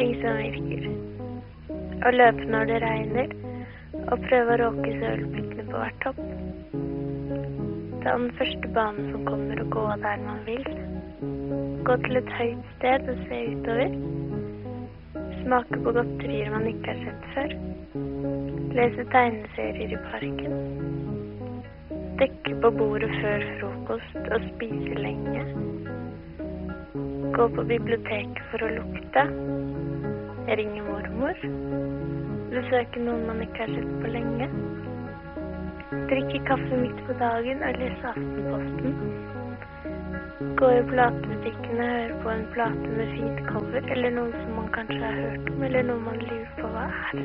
ting som virker. Å løpe når det regner, og prøve å råke sølvblikkene på hvert hopp. Ta den første banen som kommer og gå der man vil. Gå til et høyt sted og se utover. Smake på godterier man ikke har sett før. Lese tegneserier i parken. Dekke på bordet før frokost og spise lenge. Gå på biblioteket for å lukte. Ringe mormor. Besøke noen man ikke har sett på lenge. Drikke kaffe midt på dagen og lese Aftenposten. Gå i platebutikkene og høre på en plate med fint cover, eller noe som man kanskje har hørt om, eller noe man lurer på hva er.